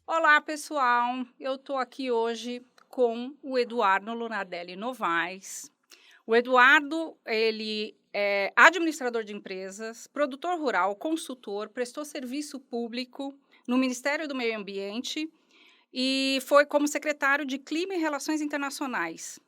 Olá, pessoal! Eu estou aqui hoje com o Eduardo Lunardelli Novaes. O Eduardo, ele é administrador de empresas, produtor rural, consultor, prestou serviço público no Ministério do Meio Ambiente e foi como secretário de Clima e Relações Internacionais.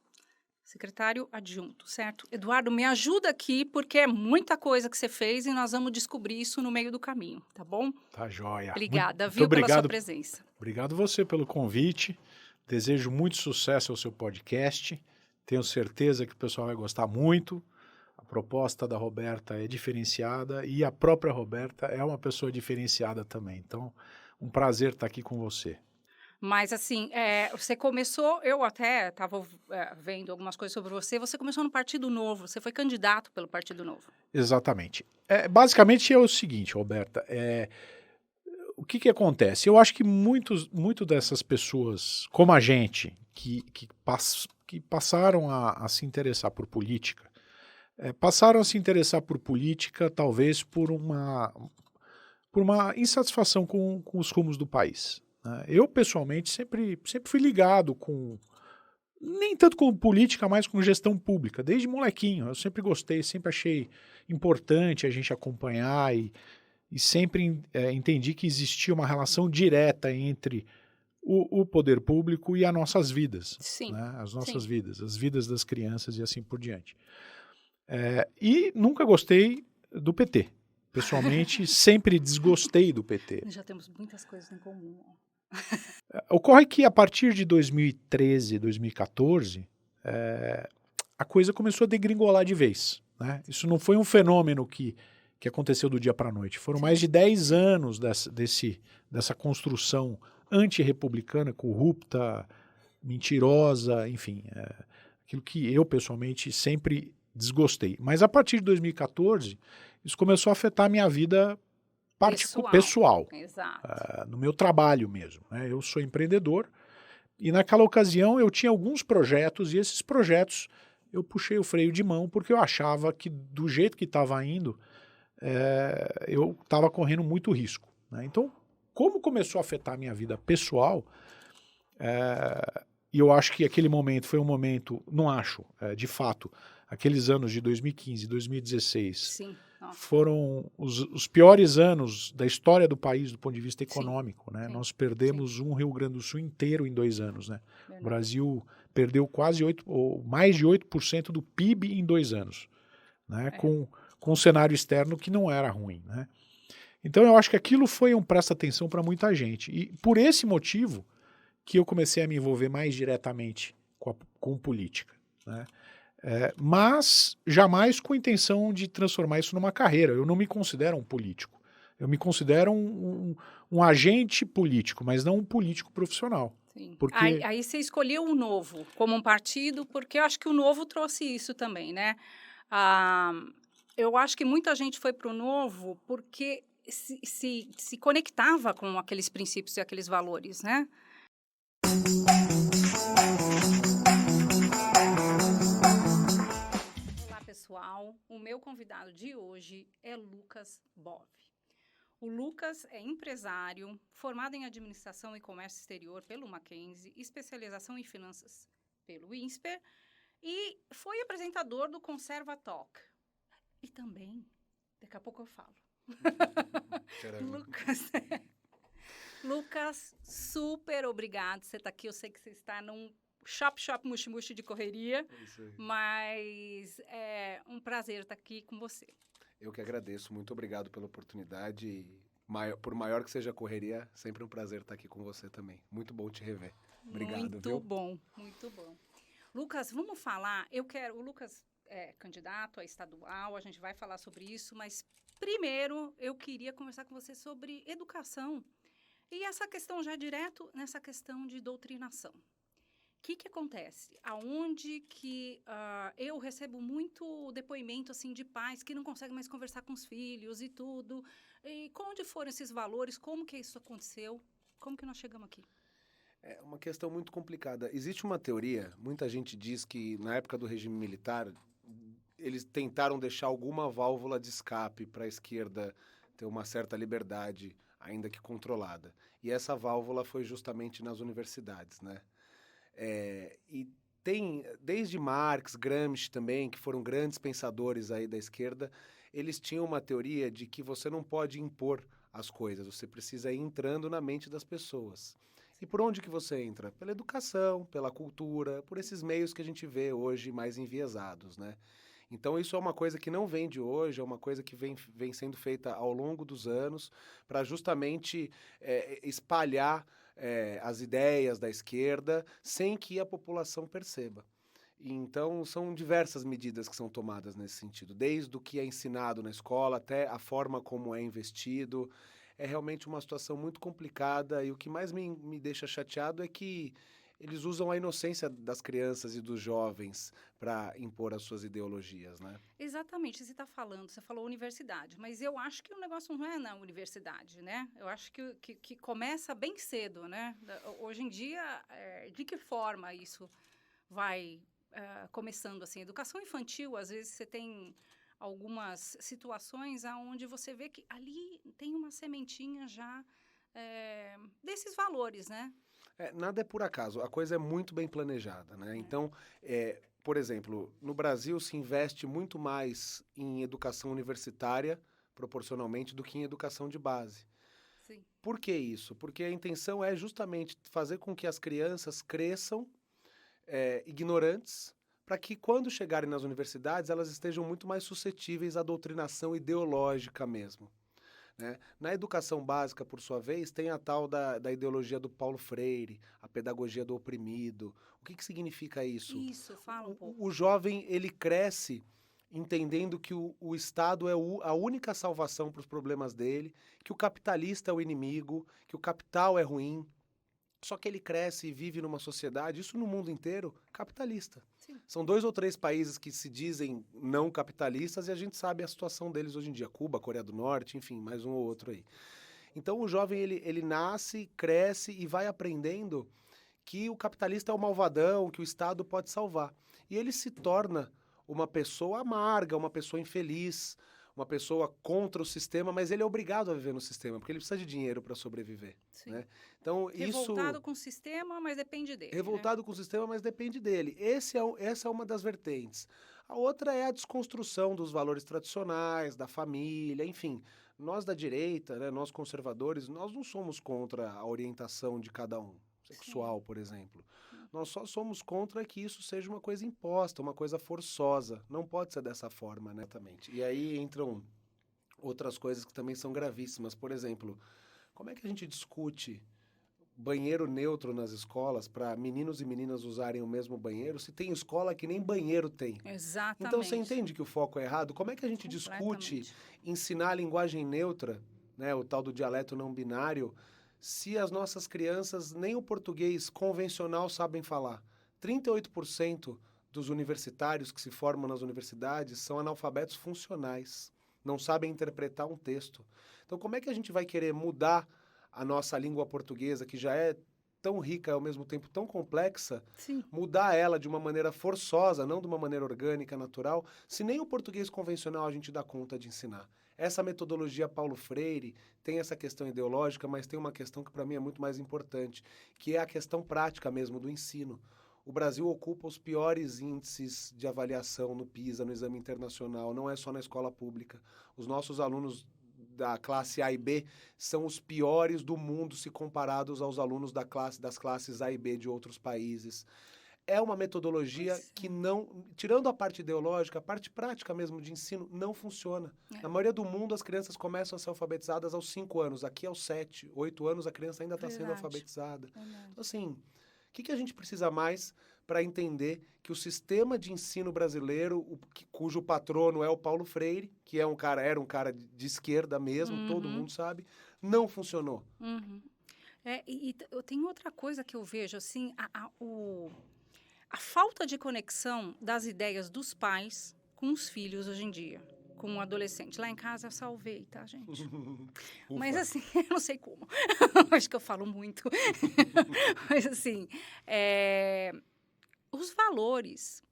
Secretário adjunto, certo? Eduardo, me ajuda aqui, porque é muita coisa que você fez e nós vamos descobrir isso no meio do caminho, tá bom? Tá joia. Obrigada, Muito viu, obrigado, pela sua presença. Obrigado você pelo convite. Desejo muito sucesso ao seu podcast. Tenho certeza que o pessoal vai gostar muito. A proposta da Roberta é diferenciada e a própria Roberta é uma pessoa diferenciada também. Então, um prazer estar aqui com você. Mas, assim, você começou, eu até estava vendo algumas coisas sobre você, você começou no Partido Novo, você foi candidato pelo Partido Novo. Exatamente. Basicamente é o seguinte, Roberta, o que acontece? Eu acho que muito dessas pessoas, como a gente, que passaram a se interessar por política, passaram a se interessar por política talvez por uma insatisfação com os rumos do país. Eu, pessoalmente, sempre fui ligado nem tanto com política, mas com gestão pública, desde molequinho. Eu sempre gostei, sempre achei importante a gente acompanhar e sempre entendi que existia uma relação direta entre o poder público e as nossas vidas. Sim. Né? As nossas Sim. vidas, as vidas das crianças e assim por diante. E nunca gostei do PT. Pessoalmente, sempre desgostei do PT. Já temos muitas coisas em comum. Ocorre que a partir de 2013, 2014, a coisa começou a degringolar de vez. Né? Isso não foi um fenômeno que aconteceu do dia para a noite. Foram mais de 10 anos dessa construção antirrepublicana, corrupta, mentirosa, enfim, aquilo que eu pessoalmente sempre desgostei. Mas a partir de 2014, isso começou a afetar a minha vida pessoal, Exato. no meu trabalho mesmo. Né? Eu sou empreendedor e naquela ocasião eu tinha alguns projetos e esses projetos eu puxei o freio de mão porque eu achava que do jeito que estava indo, eu estava correndo muito risco. Né? Então, como começou a afetar a minha vida pessoal, e eu acho que aquele momento foi um momento, não acho, de fato, aqueles anos de 2015 e 2016 Sim. foram os piores anos da história do país do ponto de vista econômico. Né? Sim. Nós perdemos um Rio Grande do Sul inteiro em 2 anos. Né? Verdade. O Brasil perdeu mais de 8% do PIB em 2 anos, né? Com um cenário externo que não era ruim. Né? Então eu acho que aquilo foi um presta-atenção para muita gente. E por esse motivo que eu comecei a me envolver mais diretamente com política. Né? Mas jamais com a intenção de transformar isso numa carreira. Eu não me considero um político. Eu me considero um agente político, mas não um político profissional. Sim. Porque... Aí você escolheu o Novo como um partido, porque eu acho que o Novo trouxe isso também, né? Eu acho que muita gente foi para o Novo porque se conectava com aqueles princípios e aqueles valores, né? Olá, pessoal. O meu convidado de hoje é Lucas Bove. O Lucas é empresário, formado em Administração e Comércio Exterior pelo Mackenzie, especialização em Finanças pelo INSPER e foi apresentador do Conserva Talk. E também, daqui a pouco eu falo. Lucas, super obrigado. Você está aqui, eu sei que você está num shop mushi de correria, mas é um prazer estar aqui com você. Eu que agradeço, muito obrigado pela oportunidade. Por maior que seja a correria, sempre um prazer estar aqui com você também. Muito bom te rever. Obrigado, muito bom. Lucas, vamos falar, o Lucas é candidato a estadual, a gente vai falar sobre isso, mas primeiro eu queria conversar com você sobre educação e essa questão já direto nessa questão de doutrinação. O que acontece? Aonde que eu recebo muito depoimento assim de pais que não conseguem mais conversar com os filhos e tudo. E onde foram esses valores? Como que isso aconteceu? Como que nós chegamos aqui? É uma questão muito complicada. Existe uma teoria, muita gente diz que na época do regime militar, eles tentaram deixar alguma válvula de escape para a esquerda ter uma certa liberdade, ainda que controlada. E essa válvula foi justamente nas universidades, né? E tem, desde Marx, Gramsci também, que foram grandes pensadores aí da esquerda, eles tinham uma teoria de que você não pode impor as coisas, você precisa ir entrando na mente das pessoas. E por onde que você entra? Pela educação, pela cultura, por esses meios que a gente vê hoje mais enviesados, né? Então isso é uma coisa que não vem de hoje, é uma coisa que vem sendo feita ao longo dos anos para justamente espalhar as ideias da esquerda sem que a população perceba. Então, são diversas medidas que são tomadas nesse sentido, desde o que é ensinado na escola até a forma como é investido. É realmente uma situação muito complicada e o que mais me deixa chateado é que eles usam a inocência das crianças e dos jovens para impor as suas ideologias, né? Exatamente, você falou universidade, mas eu acho que o negócio não é na universidade, né? Eu acho que começa bem cedo, né? Hoje em dia, de que forma isso vai começando assim? Educação infantil, às vezes você tem algumas situações onde você vê que ali tem uma sementinha já desses valores, né? Nada é por acaso, a coisa é muito bem planejada, né? Então, por exemplo, no Brasil se investe muito mais em educação universitária, proporcionalmente, do que em educação de base. Sim. Por que isso? Porque a intenção é justamente fazer com que as crianças cresçam ignorantes, para que quando chegarem nas universidades elas estejam muito mais suscetíveis à doutrinação ideológica mesmo. Né? Na educação básica, por sua vez, tem a tal da ideologia do Paulo Freire, a pedagogia do oprimido. O que significa isso? Isso, fala um pouco. O jovem, ele cresce entendendo que o Estado é a única salvação para os problemas dele, que o capitalista é o inimigo, que o capital é ruim. Só que ele cresce e vive numa sociedade, isso no mundo inteiro, capitalista. Sim. São 2 ou 3 países que se dizem não capitalistas e a gente sabe a situação deles hoje em dia. Cuba, Coreia do Norte, enfim, mais um ou outro aí. Então o jovem, ele nasce, cresce e vai aprendendo que o capitalista é o malvadão, que o Estado pode salvar. E ele se torna uma pessoa amarga, uma pessoa infeliz, uma pessoa contra o sistema, mas ele é obrigado a viver no sistema, porque ele precisa de dinheiro para sobreviver. Né? Então, revoltado com o sistema, mas depende dele. Revoltado com o sistema, mas depende dele. Essa é uma das vertentes. A outra é a desconstrução dos valores tradicionais, da família, enfim. Nós da direita, né, nós conservadores, nós não somos contra a orientação de cada um. Sexual, sim, por exemplo. Nós só somos contra que isso seja uma coisa imposta, uma coisa forçosa. Não pode ser dessa forma, né? E aí entram outras coisas que também são gravíssimas. Por exemplo, como é que a gente discute banheiro neutro nas escolas para meninos e meninas usarem o mesmo banheiro se tem escola que nem banheiro tem? Exatamente. Então você entende que o foco é errado? Como é que a gente discute ensinar a linguagem neutra, né, o tal do dialeto não binário, se as nossas crianças nem o português convencional sabem falar? 38% dos universitários que se formam nas universidades são analfabetos funcionais, não sabem interpretar um texto. Então, como é que a gente vai querer mudar a nossa língua portuguesa, que já é tão rica e ao mesmo tempo tão complexa, sim, mudar ela de uma maneira forçosa, não de uma maneira orgânica, natural, se nem o português convencional a gente dá conta de ensinar? Essa metodologia Paulo Freire tem essa questão ideológica, mas tem uma questão que para mim é muito mais importante, que é a questão prática mesmo do ensino. O Brasil ocupa os piores índices de avaliação no PISA, no exame internacional, não é só na escola pública. Os nossos alunos da classe A e B são os piores do mundo se comparados aos alunos das classes A e B de outros países. É uma metodologia que não, tirando a parte ideológica, a parte prática mesmo de ensino, não funciona. Na maioria do mundo, as crianças começam a ser alfabetizadas aos 5 anos. Aqui, aos 7, 8 anos, a criança ainda está sendo alfabetizada. Então, assim, o que a gente precisa mais para entender que o sistema de ensino brasileiro, cujo patrono é o Paulo Freire, que era um cara de esquerda mesmo, todo mundo sabe, não funcionou? E tem outra coisa que eu vejo, assim, a falta de conexão das ideias dos pais com os filhos hoje em dia, com o adolescente. Lá em casa eu salvei, tá, gente? Mas assim, eu não sei como. Acho que eu falo muito. Mas assim, os valores.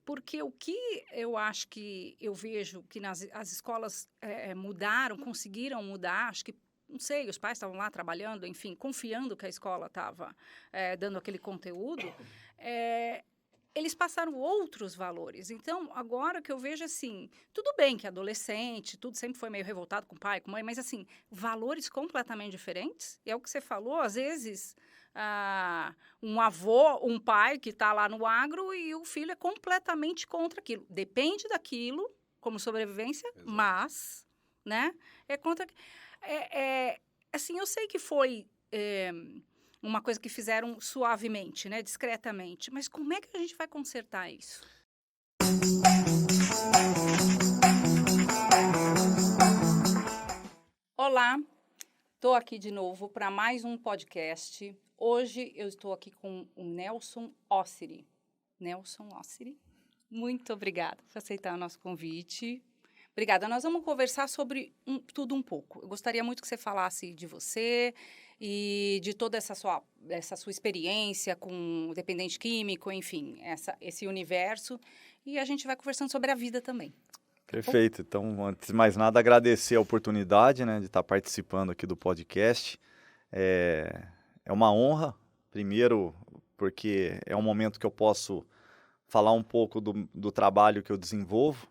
Porque o que eu acho que eu vejo que as escolas mudaram, conseguiram mudar, acho que, não sei, os pais estavam lá trabalhando, enfim, confiando que a escola estava dando aquele conteúdo, eles passaram outros valores. Então, agora que eu vejo assim, tudo bem que adolescente, tudo sempre foi meio revoltado com o pai, com a mãe, mas assim, valores completamente diferentes. E é o que você falou, às vezes, um avô, um pai que está lá no agro e o filho é completamente contra aquilo. Depende daquilo, como sobrevivência, exato, mas, né, é contra... assim, eu sei que foi... uma coisa que fizeram suavemente, né, discretamente. Mas como é que a gente vai consertar isso? Olá, estou aqui de novo para mais um podcast. Hoje eu estou aqui com o Nelson Ossiri. Nelson Ossiri, muito obrigada por aceitar o nosso convite. Obrigada. Nós vamos conversar sobre tudo um pouco. Eu gostaria muito que você falasse de você e de toda essa sua experiência com dependente químico, enfim, esse universo. E a gente vai conversando sobre a vida também. Perfeito. Então, antes de mais nada, agradecer a oportunidade, né, de estar participando aqui do podcast. É uma honra, primeiro, porque é um momento que eu posso falar um pouco do trabalho que eu desenvolvo.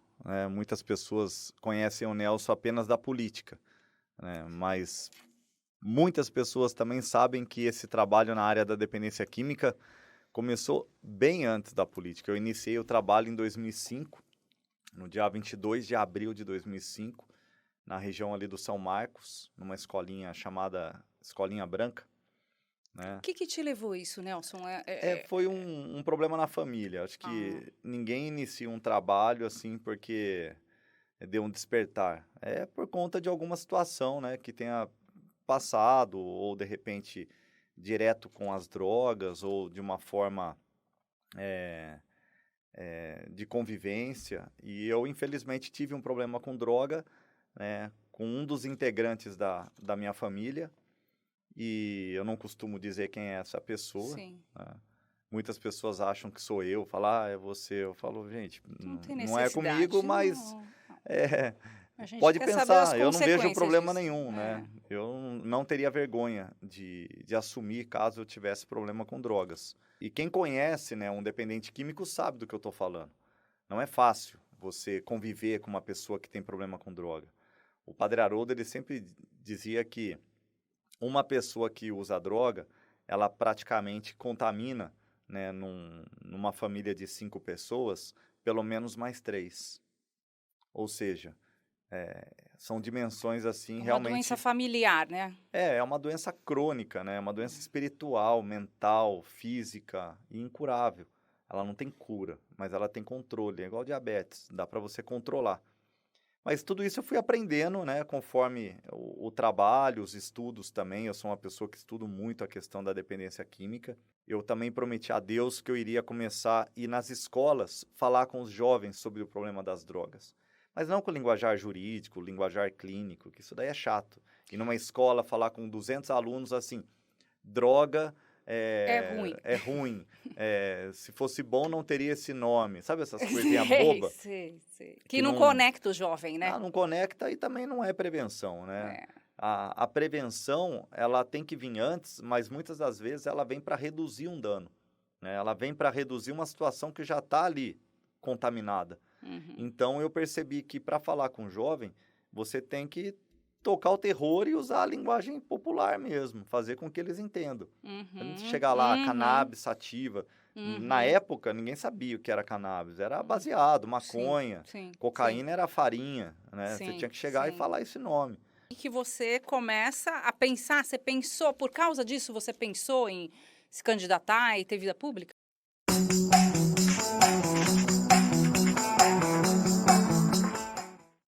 Muitas pessoas conhecem o Nelson apenas da política, né? Mas muitas pessoas também sabem que esse trabalho na área da dependência química começou bem antes da política. Eu iniciei o trabalho em 2005, no dia 22 de abril de 2005, na região ali do São Marcos, numa escolinha chamada Escolinha Branca. O que te levou isso, Nelson? Foi um problema na família. Acho que ninguém inicia um trabalho assim porque deu um despertar. É por conta de alguma situação, né, que tenha passado, ou de repente direto com as drogas, ou de uma forma de convivência. E eu, infelizmente, tive um problema com droga, né, com um dos integrantes da minha família. E eu não costumo dizer quem é essa pessoa. Sim. Né? Muitas pessoas acham que sou eu, falam, é você. Eu falo, gente, não é comigo, mas pode pensar, eu não vejo problema nenhum, né? Eu não teria vergonha de assumir caso eu tivesse problema com drogas. E quem conhece, né, um dependente químico sabe do que eu estou falando. Não é fácil você conviver com uma pessoa que tem problema com droga. O Padre Haroldo, ele sempre dizia que uma pessoa que usa droga, ela praticamente contamina, né, numa família de 5 pessoas, pelo menos mais 3. Ou seja, são dimensões assim realmente... Uma doença familiar, né? É uma doença crônica, né? É uma doença espiritual, mental, física e incurável. Ela não tem cura, mas ela tem controle, é igual diabetes, dá para você controlar. Mas tudo isso eu fui aprendendo, né, conforme o trabalho, os estudos também. Eu sou uma pessoa que estudo muito a questão da dependência química. Eu também prometi a Deus que eu iria começar a ir nas escolas falar com os jovens sobre o problema das drogas. Mas não com linguajar jurídico, linguajar clínico, que isso daí é chato. Ir numa escola falar com 200 alunos assim, droga... É ruim. Se fosse bom, não teria esse nome. Sabe essas coisinhas bobas? Sei. Que não conecta o jovem, né? Não conecta e também não é prevenção, né? A prevenção, ela tem que vir antes, mas muitas das vezes ela vem para reduzir um dano. Né? Ela vem para reduzir uma situação que já está ali contaminada. Uhum. Então, eu percebi que para falar com o jovem, você tem que tocar o terror e usar a linguagem popular mesmo, fazer com que eles entendam. Antes de chegar lá, cannabis, sativa. Na época, ninguém sabia o que era cannabis. Era baseado, maconha, cocaína era farinha. Né? Você tinha que chegar e falar esse nome. E que você começa a pensar, você pensou, por causa disso, você pensou em se candidatar e ter vida pública?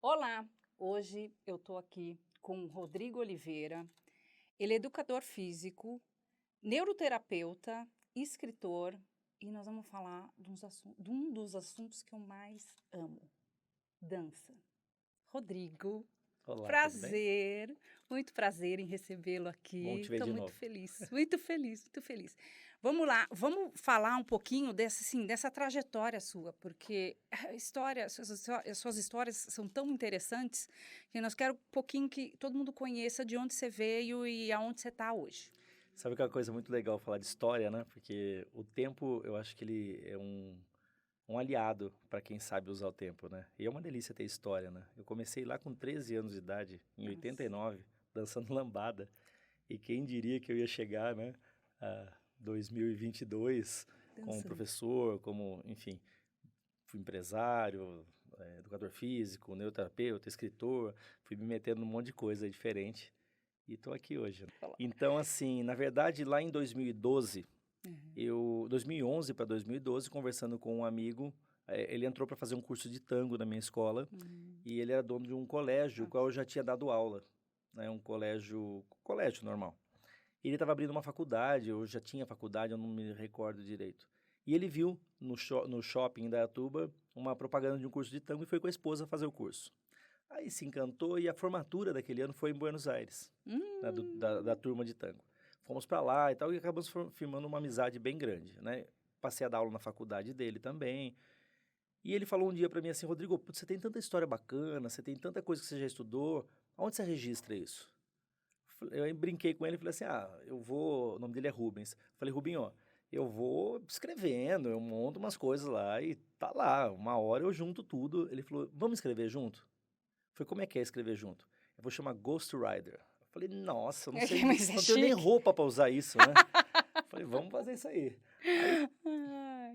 Olá! Hoje eu estou aqui com o Rodrigo Oliveira. Ele é educador físico, neuroterapeuta, escritor e nós vamos falar de um dos assuntos que eu mais amo, dança. Rodrigo, Olá, prazer, muito prazer em recebê-lo aqui. Bom te ver Estou de muito novo. feliz, muito feliz, muito feliz. Vamos lá, vamos falar um pouquinho dessa trajetória sua, porque a história, as suas histórias são tão interessantes que nós queremos um pouquinho que todo mundo conheça de onde você veio e aonde você está hoje. Sabe que é uma coisa muito legal falar de história, né? Porque o tempo, eu acho que ele é um aliado para quem sabe usar o tempo, né? E é uma delícia ter história, né? Eu comecei lá com 13 anos de idade, em 89, dançando lambada. E quem diria que eu ia chegar, né, a 2022, como Dançando. professor, como, enfim, fui empresário, educador físico, neuroterapeuta, escritor, fui me metendo num monte de coisa diferente. E estou aqui hoje. Então, assim, na verdade, lá em 2012, 2011 para 2012, conversando com um amigo, ele entrou para fazer um curso de tango na minha escola e ele era dono de um colégio, qual eu já tinha dado aula, né, um colégio normal. E ele estava abrindo uma faculdade, eu já tinha faculdade, eu não me recordo direito. E ele viu no shopping da Indaiatuba uma propaganda de um curso de tango e foi com a esposa fazer o curso. Aí se encantou e a formatura daquele ano foi em Buenos Aires, né, da turma de tango. Fomos para lá e tal e acabamos firmando uma amizade bem grande, né? Passei a dar aula na faculdade dele também. E ele falou um dia para mim assim, Rodrigo, putz, você tem tanta história bacana, você tem tanta coisa que você já estudou, onde você registra isso? Eu brinquei com ele e falei assim, o nome dele é Rubens. Falei, Rubinho, eu vou escrevendo, eu monto umas coisas lá e tá lá, uma hora eu junto tudo. Ele falou, vamos escrever junto? Falei, como é que é escrever junto? Eu vou chamar Ghost Rider. Eu falei, nossa, eu não sei, Mas não tenho nem roupa para usar isso, né? Falei, vamos fazer isso aí.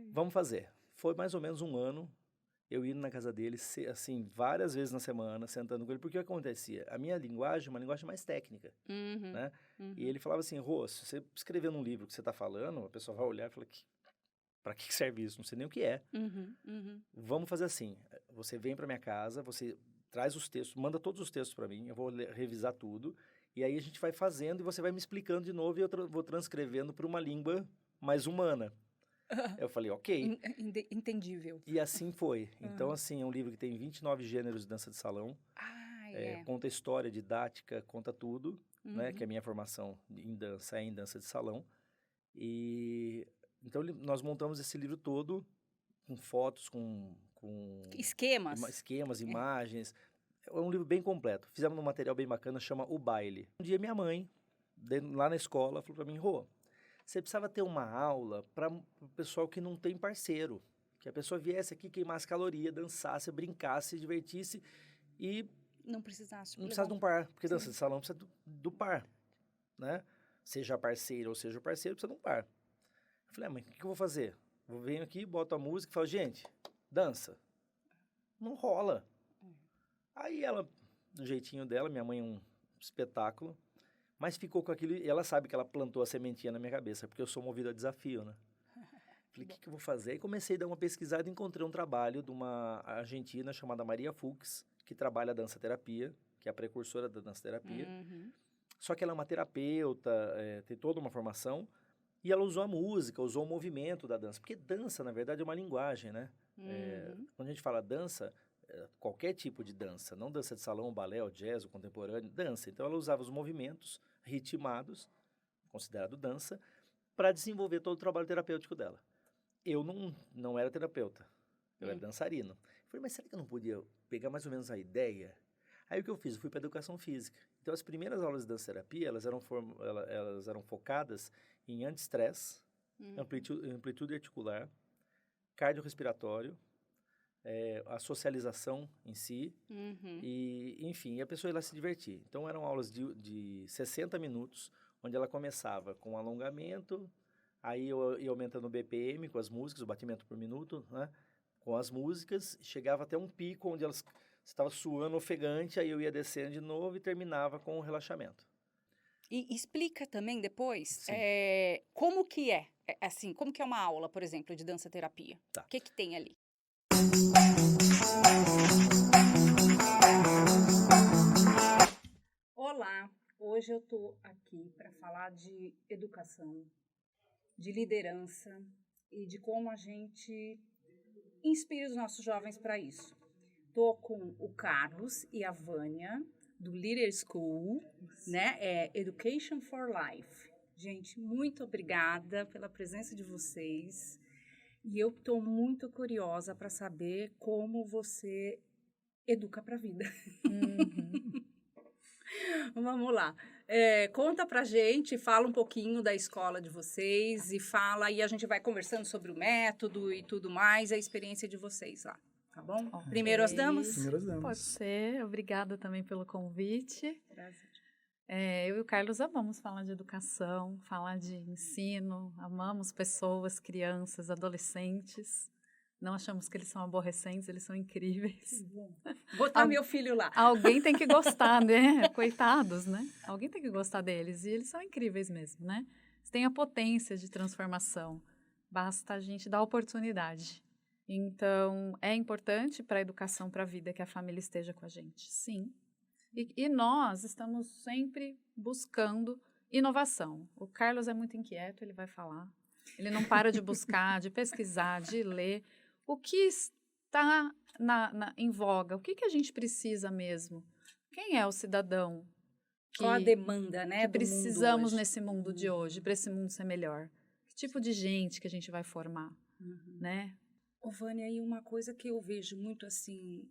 Vamos fazer. Foi mais ou menos um ano, eu indo na casa dele, assim, várias vezes na semana, sentando com ele, porque o que acontecia? A minha linguagem é uma linguagem mais técnica, né? E ele falava assim, Rô, se você escrever num livro que você está falando, a pessoa vai olhar e fala, para que serve isso? Não sei nem o que é. Vamos fazer assim, você vem para minha casa, você traz os textos, manda todos os textos para mim, eu vou revisar tudo, e aí a gente vai fazendo e você vai me explicando de novo e eu vou transcrevendo para uma língua mais humana. Eu falei, ok. Entendível. E assim foi. Então, assim, é um livro que tem 29 gêneros de dança de salão. Conta história, didática, conta tudo, né? Que a minha formação em dança é em dança de salão. E então nós montamos esse livro todo com fotos, com esquemas, imagens. É um livro bem completo. Fizemos um material bem bacana, chama O Baile. Um dia minha mãe, lá na escola, falou para mim, Rô, você precisava ter uma aula para o pessoal que não tem parceiro. Que a pessoa viesse aqui, queimasse caloria, dançasse, brincasse, se divertisse e... Não precisasse de um par, porque dança de salão precisa do par, né? Seja parceiro ou seja parceiro, precisa de um par. Eu falei, mãe, o que eu vou fazer? Eu venho aqui, boto a música e falo, gente, dança. Não rola. Aí ela, do jeitinho dela, minha mãe é um espetáculo, mas ficou com aquilo, e ela sabe que ela plantou a sementinha na minha cabeça, porque eu sou movido a desafio, né? Falei, o que eu vou fazer? E comecei a dar uma pesquisada e encontrei um trabalho de uma argentina chamada Maria Fuchs, que trabalha a dança-terapia, que é a precursora da dança-terapia. Só que ela é uma terapeuta, tem toda uma formação, e ela usou a música, usou o movimento da dança, porque dança, na verdade, é uma linguagem, né? Quando a gente fala dança, qualquer tipo de dança, não dança de salão, balé, o jazz, o contemporâneo, dança. Então, ela usava os movimentos ritmados, considerado dança, para desenvolver todo o trabalho terapêutico dela. Eu não era terapeuta, eu era dançarino. Falei, mas será que eu não podia pegar mais ou menos a ideia? Aí o que eu fiz? Eu fui para educação física. Então, as primeiras aulas de dança-terapia, elas eram focadas em anti-estresse, amplitude articular, cardiorrespiratório, a socialização em si, e, enfim, a pessoa ia lá se divertir. Então, eram aulas de 60 minutos, onde ela começava com alongamento, aí eu ia aumentando o BPM com as músicas, o batimento por minuto, né? Com as músicas, chegava até um pico onde você estava suando ofegante, aí eu ia descendo de novo e terminava com o relaxamento. E explica também depois como que assim, como que é uma aula, por exemplo, de dança-terapia. Tá. O que tem ali? Olá, hoje eu estou aqui para falar de educação, de liderança e de como a gente inspira os nossos jovens para isso. Estou com o Carlos e a Vânia, do Leader School, né? Education for Life. Gente, muito obrigada pela presença de vocês. E eu estou muito curiosa para saber como você educa para a vida. Vamos lá. Conta pra gente, fala um pouquinho da escola de vocês e a gente vai conversando sobre o método e tudo mais, a experiência de vocês lá, tá bom? Okay. Primeiro as damas? Primeiro as damas. Pode ser. Obrigada também pelo convite. Prazer. Eu e o Carlos amamos falar de educação, falar de ensino, amamos pessoas, crianças, adolescentes. Não achamos que eles são aborrecentes, eles são incríveis. Botar meu filho lá. Alguém tem que gostar, né? Coitados, né? Alguém tem que gostar deles. E eles são incríveis mesmo, né? Eles têm a potência de transformação. Basta a gente dar oportunidade. Então, é importante para a educação, para a vida, que a família esteja com a gente. Sim. E nós estamos sempre buscando inovação. O Carlos é muito inquieto, ele vai falar. Ele não para de buscar, de pesquisar, de ler. O que está em voga? O que a gente precisa mesmo? Quem é o cidadão? Qual a demanda, né? Que precisamos nesse mundo de hoje, para esse mundo ser melhor? Que tipo de gente que a gente vai formar, né? Ô, Vânia, e uma coisa que eu vejo muito assim,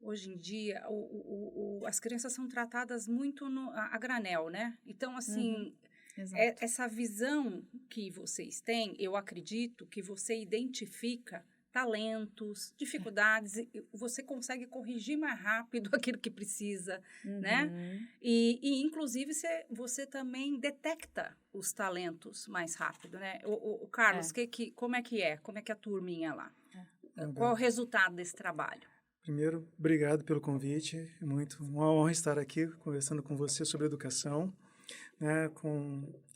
hoje em dia, as crianças são tratadas muito a granel, né? Então, assim, essa visão que vocês têm, eu acredito que você identifica talentos, dificuldades, você consegue corrigir mais rápido aquilo que precisa, né? E inclusive, você também detecta os talentos mais rápido, né? O Carlos, como é que é? Como é que é a turminha lá? Qual é o resultado desse trabalho? Primeiro, obrigado pelo convite. É uma honra estar aqui conversando com você sobre educação, né,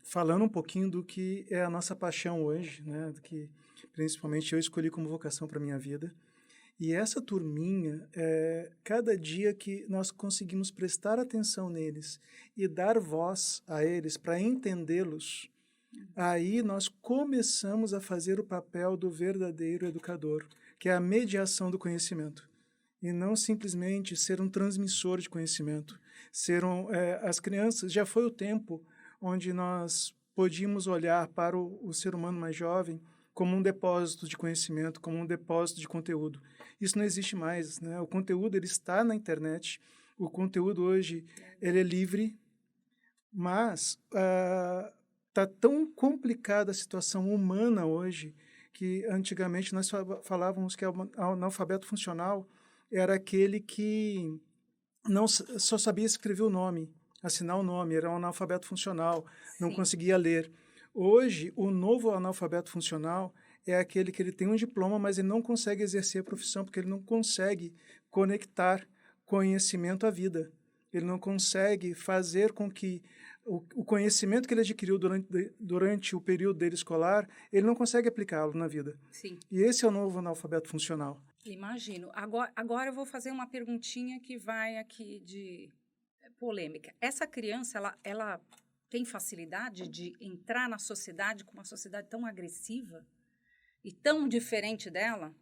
falando um pouquinho do que é a nossa paixão hoje, né, do que principalmente eu escolhi como vocação para a minha vida. E essa turminha, cada dia que nós conseguimos prestar atenção neles e dar voz a eles para entendê-los, aí nós começamos a fazer o papel do verdadeiro educador, que é a mediação do conhecimento. E não simplesmente ser um transmissor de conhecimento. As crianças, já foi o tempo onde nós podíamos olhar para o ser humano mais jovem como um depósito de conhecimento, como um depósito de conteúdo. Isso não existe mais, né? O conteúdo ele está na internet, o conteúdo hoje ele é livre, mas está tão complicada a situação humana hoje que antigamente nós falávamos que o analfabeto funcional era aquele que só sabia escrever o nome, assinar o nome, era um analfabeto funcional, não conseguia ler. Hoje, o novo analfabeto funcional é aquele que ele tem um diploma, mas ele não consegue exercer a profissão porque ele não consegue conectar conhecimento à vida. Ele não consegue fazer com que o conhecimento que ele adquiriu durante o período dele escolar, ele não consegue aplicá-lo na vida. Sim. E esse é o novo analfabeto funcional. Imagino. Agora eu vou fazer uma perguntinha que vai aqui de polêmica. Essa criança, ela tem facilidade de entrar na sociedade com uma sociedade tão agressiva e tão diferente dela?